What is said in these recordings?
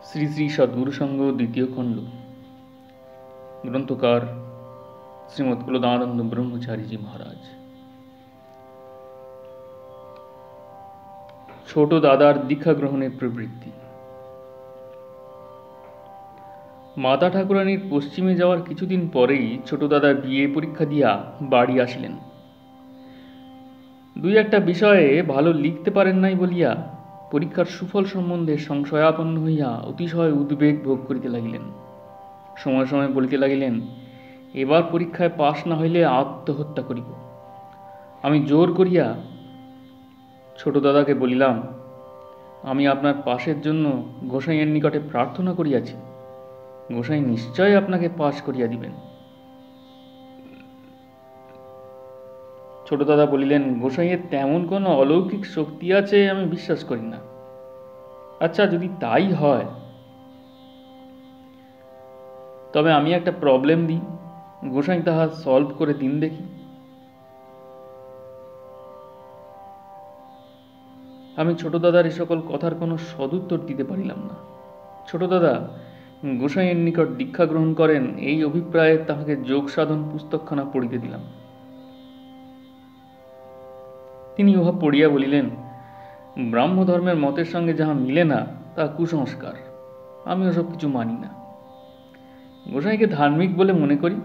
শ্রী শ্রী সদ্গুরুসঙ্গ দ্বিতীয় খণ্ড। গ্রন্থকার শ্রীমৎ কুলদানন্দ ব্রহ্মচারীজি মহারাজ। ছোট দাদার দীক্ষা গ্রহণের প্রবৃত্তি। মাতা ঠাকুরানীর পশ্চিমে যাওয়ার কিছুদিন পরেই ছোট দাদা বিএ পরীক্ষা দিয়া বাড়ি আসিলেন। দুই একটা বিষয়ে ভালো লিখতে পারেন নাই বলিয়া পরীক্ষার সুফল সম্বন্ধে সংশয়াপন্ন হইয়া অতিশয় উদ্বেগ ভোগ করিতে লাগিলেন। সময় সময় বলিতে লাগিলেন, এবার পরীক্ষায় পাশ না হইলে আত্মহত্যা করিব। আমি জোর করিয়া ছোট দাদাকে বলিলাম, আমি আপনার পাশের জন্য গোসাইয়ের নিকটে প্রার্থনা করিয়াছি, গোসাই নিশ্চয় আপনাকে পাশ করিয়া দিবেন। ছোট দাদা বলিলেন, গোসাইয়ের তেমন কোনো অলৌকিক শক্তি আছে আমি বিশ্বাস করি না। আচ্ছা, যদি তাই হয় তবে আমি একটা প্রবলেম দিই, গোসাই তাহা সলভ করে দিন দেখি। আমি ছোট দাদার এই সকল কথার কোনো সদুত্তর দিতে পারিলাম না। ছোট দাদা গোসাইয়ের নিকট দীক্ষা গ্রহণ করেন এই অভিপ্রায়ে তাহাকে যোগ সাধন পুস্তকখানা পড়িতে দিলাম। তিনি উহা পড়িয়া বলিলেন, ব্রাহ্ম ধর্মের মতের সঙ্গে যাহা মিলে না তা কুসংস্কার, আমি ওসব কিছু মানি না। গোসাইকে ধার্মিক বলে মনে করি,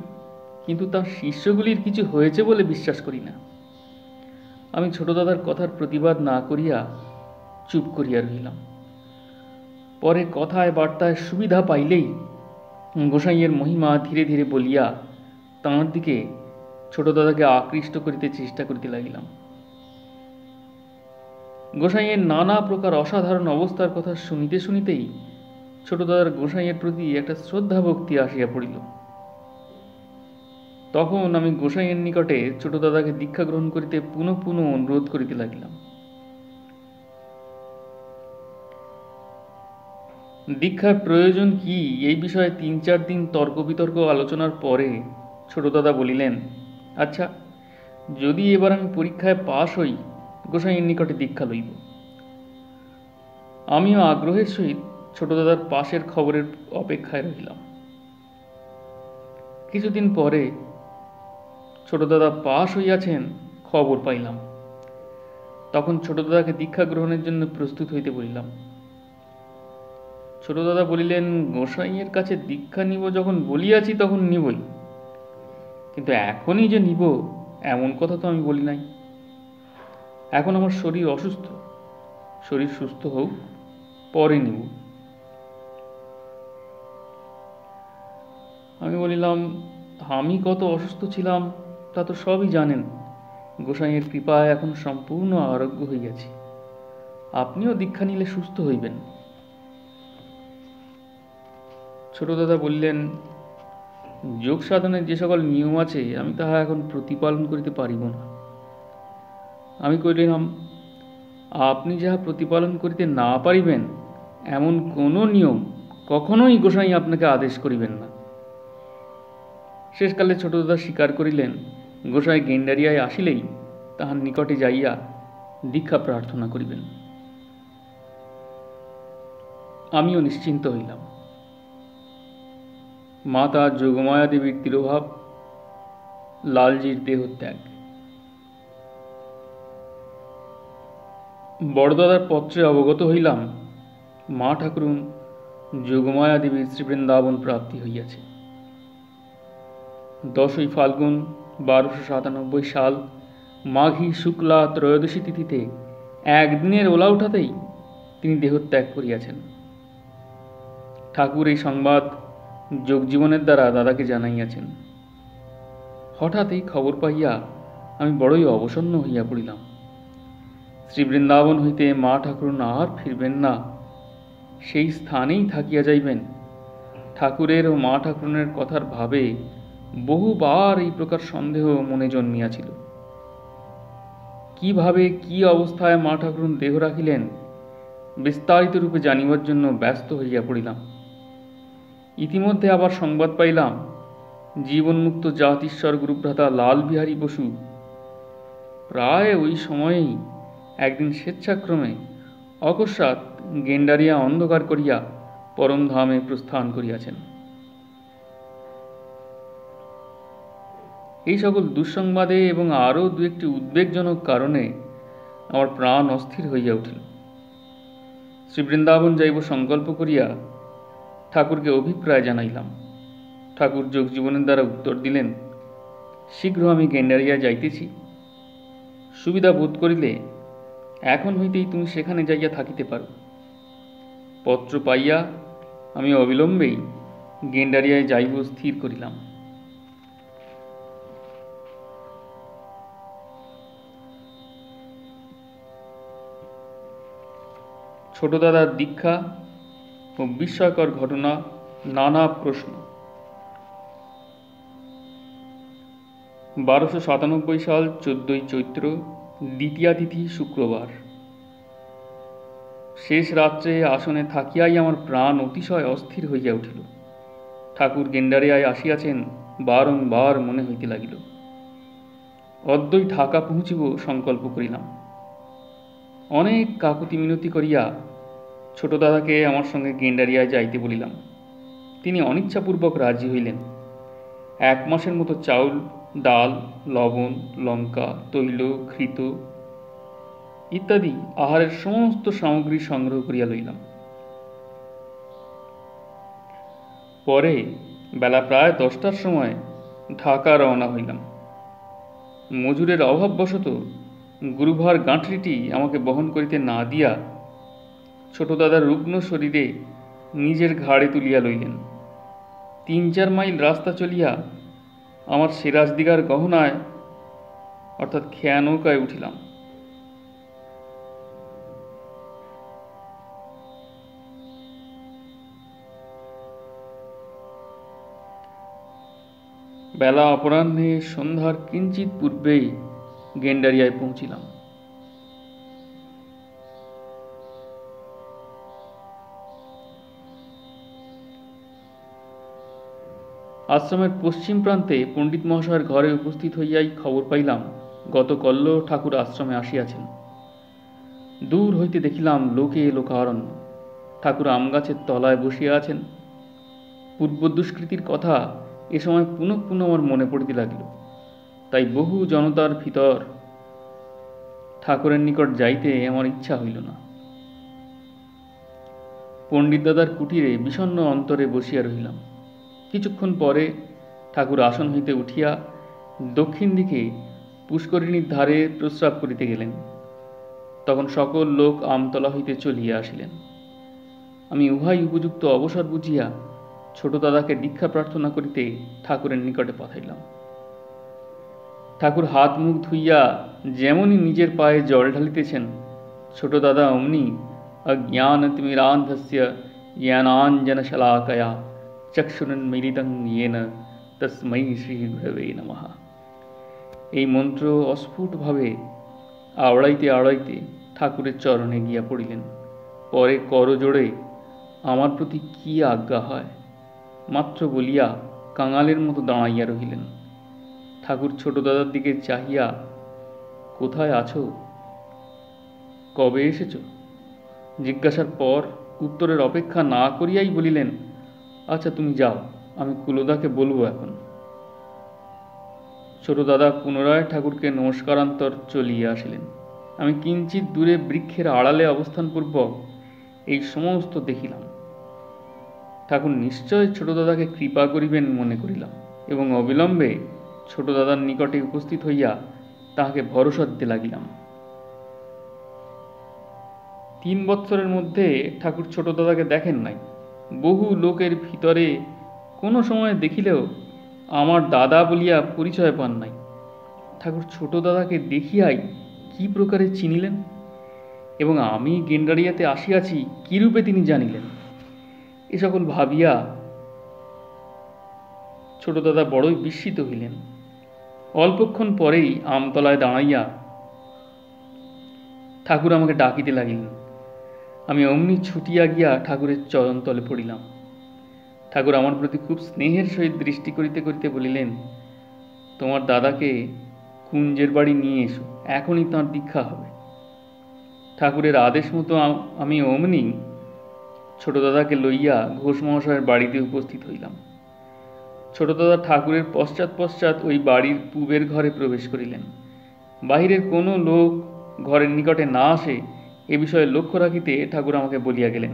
কিন্তু তার শিষ্যগুলির কিছু হয়েছে বলে বিশ্বাস করি না। আমি ছোট দাদার কথার প্রতিবাদ না করিয়া চুপ করিয়া রহিলাম। পরে কথায় বার্তায় সুবিধা পাইলেই গোসাইয়ের মহিমা ধীরে ধীরে বলিয়া তাঁর দিকে ছোট দাদাকে আকৃষ্ট করিতে চেষ্টা করিতে লাগিলাম। গোসাইয়ের নানা প্রকার অসাধারণ অবস্থার কথা শুনিতে শুনিতেই ছোট দাদার গোসাইয়ের প্রতি একটা শ্রদ্ধা ভক্তি আসিয়া পড়িল। তখন আমি গোসাইয়ের নিকটে ছোট দাদাকে দীক্ষা গ্রহণ করিতে পুনঃ পুনঃ অনুরোধ করিতে লাগিলাম। দীক্ষার প্রয়োজন কি এই বিষয়ে 3-4 দিন তর্ক বিতর্ক আলোচনার পরে ছোট দাদা বলিলেন, আচ্ছা, যদি এবার আমি পরীক্ষায় পাশ হই, গোসাইয়ের নিকটে দীক্ষা লইব। আমিও আগ্রহের সহিত ছোট দাদার পাশের খবরের অপেক্ষায় রহিলাম। কিছুদিন পরে ছোট দাদা পাশ হইয়াছেন খবর পাইলাম। তখন ছোট দাদাকে দীক্ষা গ্রহণের জন্য প্রস্তুত হইতে বলিলাম। ছোট দাদা বলিলেন, গোসাইয়ের কাছে দীক্ষা নিব যখন বলিয়াছি তখন নিবই, কিন্তু এখনই যে নিব এমন কথা তো আমি বলি নাই। এখন আমার শরীর অসুস্থ, শরীর সুস্থ হোক, পরে নিব। আমি বলিলাম, আমি কত অসুস্থ ছিলাম তা তো সবই জানেন। গোসাইয়ের কৃপায় এখন সম্পূর্ণ আরোগ্য হইয়াছি, আপনিও দীক্ষা নিলে সুস্থ হইবেন। ছোট দাদা বললেন, যোগ সাধনের যে সকল নিয়ম আছে আমি তাহা এখন প্রতিপালন করিতে পারিব না। আমি কহিলাম, আপনি যাহা প্রতিপালন করিতে না পারিবেন এমন কোনো নিয়ম কখনোই গোসাই আপনাকে আদেশ করিবেন না। শেষকালে ছোট দাদা স্বীকার করিলেন, গোসাই গেন্ডারিয়ায় আসিলেই তাহার নিকটে যাইয়া দীক্ষা প্রার্থনা করিবেন। আমিও নিশ্চিন্ত হইলাম। মাতা যোগমায়া দেবীর তিরোভাব, লালজির দেহত্যাগ। বড়দাদার পত্রে অবগত হইলাম, মা ঠাকুরুন যোগমায়া দেবীর শ্রীবৃন্দাবন প্রাপ্তি হইয়াছে। 10ই ফাল্গুন 1297 সাল মাঘী শুক্লা ত্রয়োদশী তিথিতে একদিনের ওলা উঠাতেই তিনি দেহত্যাগ করিয়াছেন। ঠাকুর এই সংবাদ যোগজীবনের দ্বারা দাদাকে জানাইয়াছেন। হঠাৎ এই খবর পাইয়া আমি বড়ই অবসন্ন হইয়া পড়িলাম। শ্রীবৃন্দাবন হইতে মা ঠাকুরুন আর ফিরবেন না, সেই স্থানেই থাকিয়া যাইবেন। ঠাকুরের ও মা ঠাকুরুনের কথার ভাবে বহুবার এই প্রকার সন্দেহ মনে জন্মিয়াছিল। কিভাবে কি অবস্থায় মা ঠাকুরুন দেহ রাখিলেন বিস্তারিত রূপে জানিবার জন্য ব্যস্ত হইয়া পড়িলাম। ইতিমধ্যে আবার সংবাদ পাইলাম, জীবনমুক্ত জাতিশ্বর গুরুভ্রাতা লাল বিহারী বসু প্রায় ওই সময়েই একদিন স্বেচ্ছাক্রমে অকস্মাৎ গেন্ডারিয়া অন্ধকার করিয়া পরমধামে প্রস্থান করিয়াছেন। এই সকল দুঃসংবাদে এবং আরও দু একটি উদ্বেগজনক কারণে আমার প্রাণ অস্থির হইয়া উঠিল। শ্রীবৃন্দাবন যাইব সংকল্প করিয়া ঠাকুরকে অভিপ্রায় জানাইলাম। ঠাকুর যোগজীবনের দ্বারা উত্তর দিলেন, শীঘ্র আমি গেন্ডারিয়া যাইতেছি। সুবিধা বোধ করিলে এখন হইতেই তুমি সেখানে যাইয়া থাকিতে পারো। পত্র পাইয়া আমি অবিলম্বেই গেন্ডারিয়ায় যাইব স্থির করিলাম। ছোট দাদার দীক্ষা ও বিস্ময়কর ঘটনা, নানা প্রশ্ন। 1297 সাল 14 চৈত্র, দ্বিতীয়া তিথি, শুক্রবার। শেষ রাত্রে আসনে থাকিয়াই আমার প্রাণ অতিশয় অস্থির হইয়া উঠিল। ঠাকুর গেন্ডারিয়ায় আসিয়াছেন বারংবার মনে হইতে লাগিল। অদ্যই ঢাকা পৌঁছিব সংকল্প করিলাম। অনেক কাকুতি মিনতি করিয়া ছোট দাদাকে আমার সঙ্গে গেন্ডারিয়ায় যাইতে বলিলাম। তিনি অনিচ্ছাপূর্বক রাজি হইলেন। 1 মাসের মতো চাউল, ডাল, লবণ, লঙ্কা, তৈল, ঘৃত ইত্যাদি আহারের সমস্ত সামগ্রী সংগ্রহ করিয়া লইলাম। পরে বেলা প্রায় 10টার সময় ঢাকা রওনা হইলাম। মজুরের অভাববশত গুরুভার গাঁঠরিটি আমাকে বহন করিতে না দিয়া ছোট দাদার রুগ্ন শরীরে নিজের ঘাড়ে তুলিয়া লইলেন। 3-4 মাইল রাস্তা চলিয়া আমার সিরাজদিগার গহনায় অর্থাৎ খেয়া নৌকায় উঠিলাম। বেলা অপরাহ্নে সন্ধ্যার কিঞ্চিত পূর্বেই গেন্ডারিয়ায় পৌঁছিলাম। আশ্রমের পশ্চিম প্রান্তে পণ্ডিত মহাশয়ের ঘরে উপস্থিত হইয়াই খবর পাইলাম গত কল্য ঠাকুর আশ্রমে আসিয়াছেন। দূর হইতে দেখিলাম লোকে লোকারণ্য। ঠাকুর আম গাছের তলায় বসিয়া আছেন। পূর্ব দুষ্কৃতির কথা এ সময় পুনঃ পুনঃ আমার মনে পড়িতে লাগিল। তাই বহু জনতার ভিতর ঠাকুরের নিকট যাইতে আমার ইচ্ছা হইল না। পণ্ডিত দাদার কুটিরে বিষণ্ণ অন্তরে বসিয়া রহিলাম। কিছুক্ষণ পরে ঠাকুর আসন হইতে উঠিয়া দক্ষিণ দিকে পুষ্করিণীর ধারে প্রস্রাব করিতে গেলেন। তখন সকল লোক আমতলা হইতে চলিয়া আসিলেন। আমি উহাই উপযুক্ত অবসর বুঝিয়া ছোট দাদাকে দীক্ষা প্রার্থনা করিতে ঠাকুরের নিকটে পাঠাইলাম। ঠাকুর হাত মুখ ধুইয়া যেমনই নিজের পায়ে জল ঢালিতেছেন, ছোট দাদা অমনি অজ্ঞানতিমিরান্ধস্য জ্ঞানাঞ্জনশলাকয়া চক্ষুরুন্মীলিতং येन তস্मै শ্রী গুরবে নমঃ। এই মন্ত্র অস্ফুটভাবে আওড়াইতে আওড়াইতে ঠাকুরের চরণে গিয়া পড়িলেন। পরে করজোড়ে আমার প্রতি কি আজ্ঞা হয় মাত্র বলিয়া কাঙালের মতো দাঁড়াইয়া রহিলেন। ঠাকুর ছোট দাদার দিকে চাহিয়া, কোথায় আছো, কবে এসেছ জিজ্ঞাসার পর উত্তরের অপেক্ষা না করিয়াই বলিলেন, আচ্ছা তুমি যাও, আমি কুলদাকে বলবো এখন। ছোট দাদা পুনরায় ঠাকুরকে নমস্কারান্তর চলিয়া আসিলেন। আমি কিঞ্চিত দূরে বৃক্ষের আড়ালে অবস্থানপূর্বক এই সমস্ত দেখিলাম। ঠাকুর নিশ্চয় ছোট দাদাকে কৃপা করিবেন মনে করিলাম এবং অবিলম্বে ছোট দাদার নিকটে উপস্থিত হইয়া তাহাকে ভরসা দিতে লাগিলাম। 3 বৎসরের মধ্যে ঠাকুর ছোট দাদাকে দেখেন নাই। বহু লোকের ভিতরে কোনো সময় দেখিলেও আমার দাদা বলিয়া পরিচয় পান নাই। ঠাকুর ছোট দাদাকে দেখিয়াই কি প্রকারে চিনিলেন এবং আমি গেন্ডারিয়াতে আসিয়াছি কিরূপে তিনি জানিলেন, এ সকল ভাবিয়া ছোট দাদা বড়ই বিস্মিত হইলেন। অল্পক্ষণ পরেই আমতলায় দাঁড়াইয়া ঠাকুর আমাকে ডাকিতে লাগিলেন। আমি অমনি ছুটিয়া গিয়া ঠাকুরের চরণতলে পড়িলাম। ঠাকুর আমার প্রতি খুব স্নেহের সহিত দৃষ্টি করিতে করিতে বলিলেন, তোমার দাদাকে কুঞ্জের বাড়ি নিয়ে এসো, এখনই তাঁর দীক্ষা হবে। ঠাকুরের আদেশ মতো আমি অমনি ছোট দাদাকে লইয়া ঘোষ মহাশয়ের বাড়িতে উপস্থিত হইলাম। ছোট দাদা ঠাকুরের পশ্চাৎ পশ্চাৎ ওই বাড়ির পূবের ঘরে প্রবেশ করিলেন। বাহিরের কোনো লোক ঘরের নিকটে না আসে এ বিষয়ে লক্ষ্য রাখিতে ঠাকুর আমাকে বলিয়া গেলেন।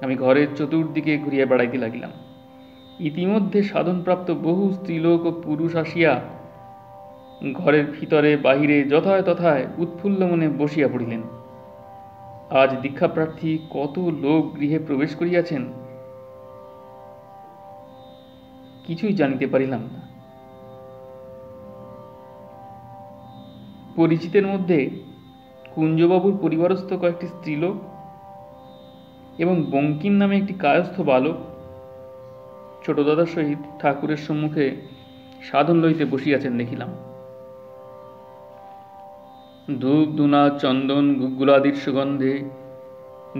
আমি ঘরের চতুর্দিকে ঘুরিয়া বেড়াইতে লাগিলাম। ইতিমধ্যে সাধনপ্রাপ্ত বহু স্ত্রীলোক ও পুরুষ আসিয়া ঘরের ভিতরে বাহিরে যথায় তথায় উৎফুল্ল মনে বসিয়া পড়িলেন। আজ দীক্ষাপ্রার্থী কত লোক গৃহে প্রবেশ করিয়াছেন কিছুই জানিতে পারিলাম না। পরিচিতের মধ্যে কুঞ্জবাবুর পরিবারস্থ কয়েকটি স্ত্রীলোক এবং বঙ্কিম নামে একটি কায়স্থ বালক ছোট দাদার সহিত ঠাকুরের সম্মুখে সাধন লইতে বসিয়াছেন দেখিলাম। ধূপ ধুনা চন্দন গুগ্গুলাদির সুগন্ধে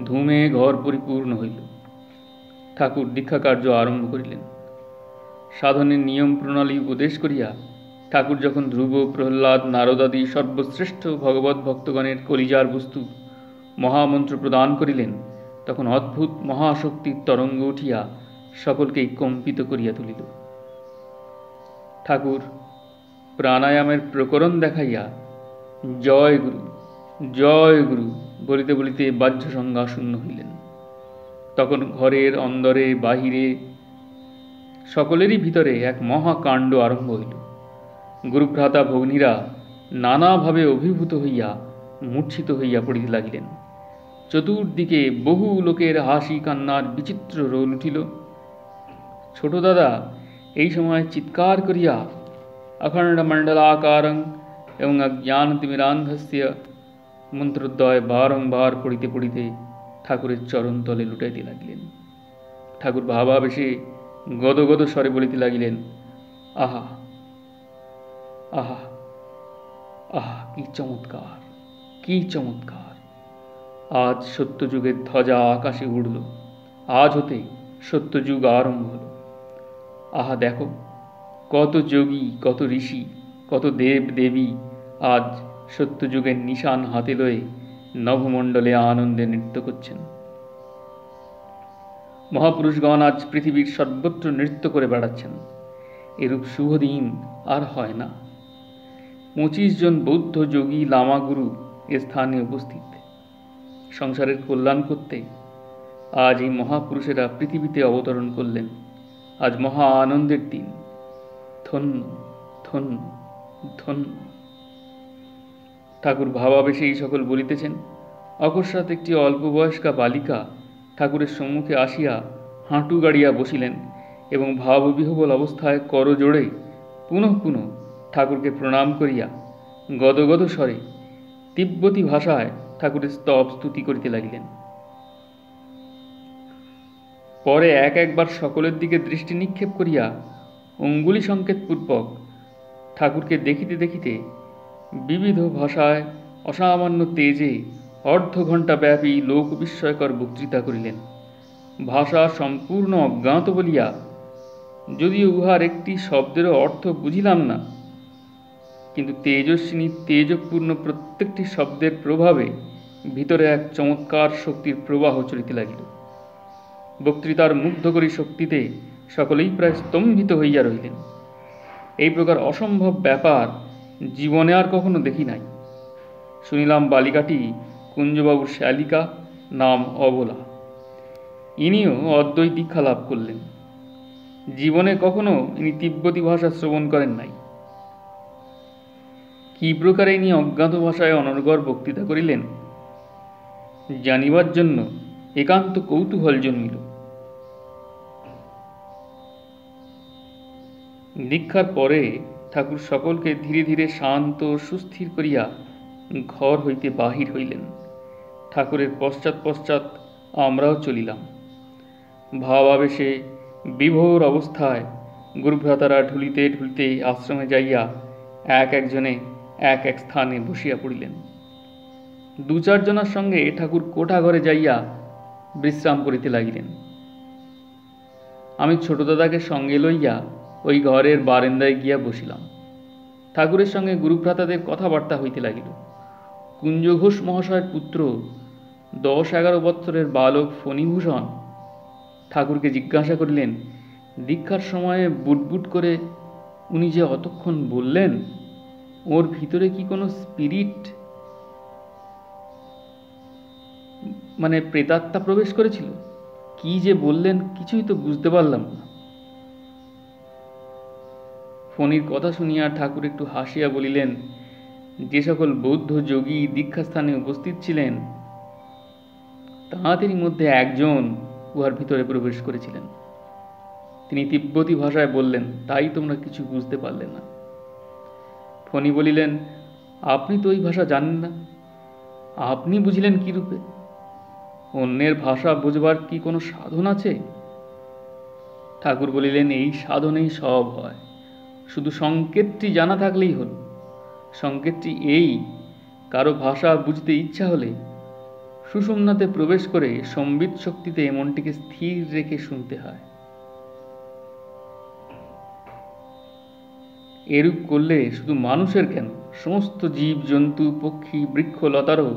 ধূমে ঘর পরিপূর্ণ হইল। ঠাকুর দীক্ষা কার্য আরম্ভ করিলেন। সাধনের নিয়ম প্রণালী উপদেশ করিয়া ঠাকুর যখন ধ্রুব প্রহ্লাদ নারদাদি সর্বশ্রেষ্ঠ ভগবত ভক্তগণের কলিজার বস্তু মহামন্ত্র প্রদান করিলেন, তখন অদ্ভুত মহাশক্তির তরঙ্গ উঠিয়া সকলকেই কম্পিত করিয়া তুলিল। ঠাকুর প্রাণায়ামের প্রকরণ দেখাইয়া জয় গুরু বলিতে বলিতে বাহ্য সংজ্ঞা শূন্য হইলেন। তখন ঘরের অন্দরে বাহিরে সকলেরই ভিতরে এক মহাকাণ্ড আরম্ভ হইল। গুরুভ্রাতা ভগ্নীরা নানাভাবে অভিভূত হইয়া মূর্ছিত হইয়া পড়িতে লাগিলেন। চতুর্দিকে বহু লোকের হাসি কান্নার বিচিত্র রোল উঠিল। ছোট দাদা এই সময় চিৎকার করিয়া অখণ্ড মণ্ডলাকারং এবং অজ্ঞানতিমিরান্ধস্য মন্ত্রদ্বয় বারংবার পড়িতে পড়িতে ঠাকুরের চরণতলে লুটাইতে লাগিলেন। ঠাকুর ভাবাবেশে গদগদ স্বরে বলিতে লাগিলেন, আহা আহা আহা, কি চমৎকার, কি চমৎকার! আজ সত্যযুগের ধ্বজা আকাশে উড়ল। আজ হতে সত্যযুগ আরম্ভ হল। আহা দেখো, কত যোগী, কত ঋষি, কত দেব দেবী আজ সত্যযুগের নিশান হাতে লয়ে নভমণ্ডলে আনন্দে নৃত্য করছেন। মহাপুরুষগণ আজ পৃথিবীর সর্বত্র নৃত্য করে বেড়াচ্ছেন। এরূপ শুভ দিন আর হয় না। 25 জন বৌদ্ধ যোগী লামা গুরু এ স্থানে উপস্থিত। সংসারের কল্যাণ করতে আজ এই মহাপুরুষেরা পৃথিবীতে অবতরণ করলেন। আজ মহা আনন্দের দিন। ধন্য ধন্য ধন্য। ঠাকুর ভাবাবেশে এই সকল বলিতেছেন। অকস্মাৎ একটি অল্প বয়স্কা বালিকা ঠাকুরের সম্মুখে আসিয়া হাঁটু গাড়িয়া বসিলেন এবং ভাববিহ্বল অবস্থায় করজোড়ে পুনঃ পুনঃ ঠাকুরকে প্রণাম করিয়া গদগদ স্বরে তিব্বতী ভাষায় ঠাকুরের স্তব স্তুতি করিতে লাগিলেন। পরে এক একবার সকলের দিকে দৃষ্টি নিক্ষেপ করিয়া অঙ্গুলি সংকেতপূর্বক ঠাকুরকে দেখিতে দেখিতে বিবিধ ভাষায় অসামান্য তেজে অর্ধঘণ্টা ব্যাপী লোক বিস্ময়কর বক্তৃতা করিলেন। ভাষা সম্পূর্ণ অজ্ঞাত বলিয়া যদিও উহার একটি শব্দেরও অর্থ বুঝিলাম না, কিন্তু তেজস্বিনী তেজপূর্ণ প্রত্যেকটি শব্দের প্রভাবে ভিতরে এক চমৎকার শক্তির প্রবাহ চলিতে লাগিল। বক্তৃতার মুগ্ধকরী শক্তিতে সকলেই প্রায় স্তম্ভিত হইয়া রহিলেন। এই প্রকার অসম্ভব ব্যাপার জীবনে আর কখনো দেখি নাই। শুনিলাম বালিকাটি কুঞ্জবাবুর শ্যালিকা, নাম অবলা। ইনিও অদ্বৈত দীক্ষা লাভ করলেন। জীবনে কখনো ইনি তিব্বতী ভাষা শ্রবণ করেন নাই। কি প্রকারে ইনি অজ্ঞাত ভাষায় অনর্গল বক্তৃতা করিলেন জানিবার জন্য একান্ত কৌতূহল জন্মিল। দীক্ষার পরে ঠাকুর সকলকে ধীরে ধীরে শান্ত ও সুস্থির করিয়া ঘর হইতে বাহির হইলেন। ঠাকুরের পশ্চাৎ পশ্চাৎ আমরাও চলিলাম। ভাবাবেশে বিভোর অবস্থায় গুরুভ্রাতারা ঢুলিতে ঢুলিতে আশ্রমে যাইয়া এক একজনে এক এক স্থানে বসিয়া পড়িলেন। 2-4 জনের সঙ্গে ঠাকুর কোঠা ঘরে যাইয়া বিশ্রাম করিতে লাগিলেন। আমি ছোট দাদাকে সঙ্গে লইয়া ওই ঘরের বারান্দায় গিয়া বসিলাম। ঠাকুরের সঙ্গে গুরুভ্রাতাদের কথাবার্তা হইতে লাগিল। কুঞ্জ ঘোষ মহাশয়ের পুত্র 10-11 বৎসরের বালক ফণিভূষণ ঠাকুরকে জিজ্ঞাসা করিলেন, দীক্ষার সময়ে বুটবুট করে উনি যে অতক্ষণ বললেন, ওর ভিতরে কি কোনো স্পিরিট মানে প্রেতাত্মা প্রবেশ করেছিল? কি যে বললেন কিছুই তো বুঝতে পারলাম না। ফণির কথা শুনিয়া ঠাকুর একটু হাসিয়া বলিলেন, যে সকল বৌদ্ধ যোগী দীক্ষাস্থানে উপস্থিত ছিলেন তাঁদেরই মধ্যে একজন উহার ভিতরে প্রবেশ করেছিলেন। তিনি তিব্বতী ভাষায় বললেন, তাই তোমরা কিছু বুঝতে পারলে না। ফণি বলিলেন, আপনি তো ওই ভাষা জানেন না, আপনি বুঝিলেন কি রূপে? অন্যের ভাষা বুঝবার কি কোনো সাধন আছে? ঠাকুর বলিলেন, এই সাধনেই সব হয়, শুধু সংকেতটি জানা থাকলেই হল। সংকেতটি এই, কারো ভাষা বুঝতে ইচ্ছা হলে সুষুম্নাতে প্রবেশ করে সম্বিত শক্তিতে মনটিকে স্থির রেখে শুনতে হয়। এরূপ করলে শুধু মানুষের কেন, সমস্ত জীব জন্তু পক্ষী বৃক্ষ লতারও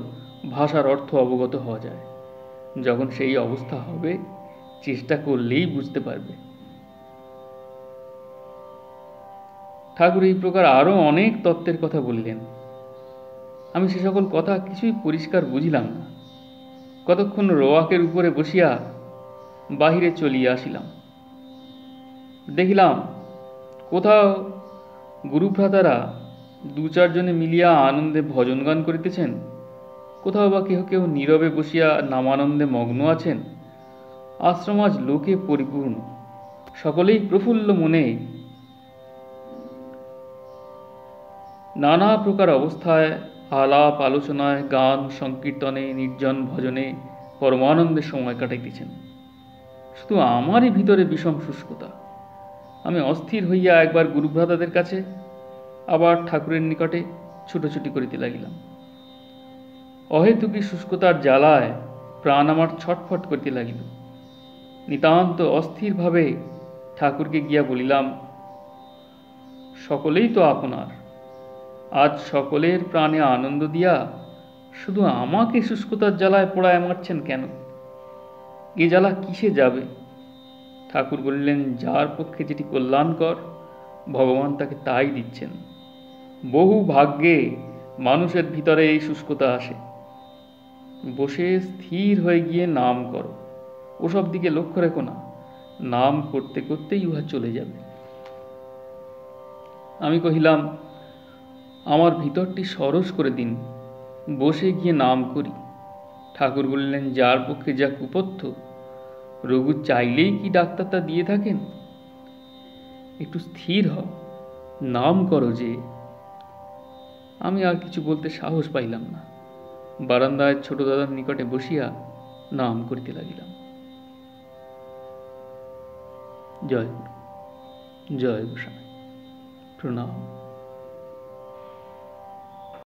ভাষার অর্থ অবগত হওয়া যায়। যখন সেই অবস্থা হবে, চেষ্টা করলেই বুঝতে পারবে। ঠাকুর এই প্রকার আরো অনেক তত্ত্বের কথা বললেন। আমি সে সকল কথা কিছুই পরিষ্কার বুঝিলাম না। কতক্ষণ রোয়াকের উপরে বসিয়া বাহিরে চলিয়া আসিলাম। দেখিলাম কোথাও গুরুভ্রাতারা 2-4 জনে মিলিয়া আনন্দে ভজন গান করিতেছেন, কোথাও বা কেহ কেহ নীরবে বসিয়া নামানন্দে মগ্ন আছেন। আশ্রম আজ লোকে পরিপূর্ণ, সকলেই প্রফুল্ল মনে নানা প্রকার অবস্থায় আলাপ আলোচনায় গান সংকীর্তনে নির্জন ভজনে পরমানন্দে সময় কাটাইতেছেন। শুধু আমারই ভিতরে বিষম শুষ্কতা। আমি অস্থির হইয়া একবার গুরুভ্রাতাদের কাছে, আবার ঠাকুরের নিকটে ছুটোছুটি করিতে লাগিলাম। অহেতুকী শুষ্কতার জ্বালায় প্রাণ আমার ছটফট করিতে লাগিল। নিতান্ত অস্থিরভাবে ঠাকুরকে গিয়া বলিলাম, সকলেই তো আপনার, আজ সকলের প্রাণে আনন্দ দিয়া শুধু আমাকে শুষ্কতার জ্বালায় পোড়ায় মারছেন কেন? এ জ্বালা কিসে যাবে? ঠাকুর বললেন, যার পক্ষে যেটি কল্যাণকর ভগবান তাকে তাই দিচ্ছেন। বহু ভাগ্যে মানুষের ভিতরে এই শুষ্কতা আসে। বসে স্থির হয়ে গিয়ে নাম করো, ওসব দিকে লক্ষ্য রেখো না, নাম করতে করতেই উহা চলে যাবে। আমি কহিলাম, আমার ভিতরটি সরস করে দিন, বসে গিয়ে নাম করি। ঠাকুর বললেন, যার পক্ষে যা কুপথ্য, রঘু চাইলেই কি ডাক্তার তা দিয়ে থাকেন? একটু স্থির হও, নাম করো যে। আমি আর কিছু বলতে সাহস পাইলাম না। বারান্দায় ছোট দাদার নিকটে বসিয়া নাম করিতে লাগিলাম। জয় গুরু, জয় গোসাই, প্রণাম।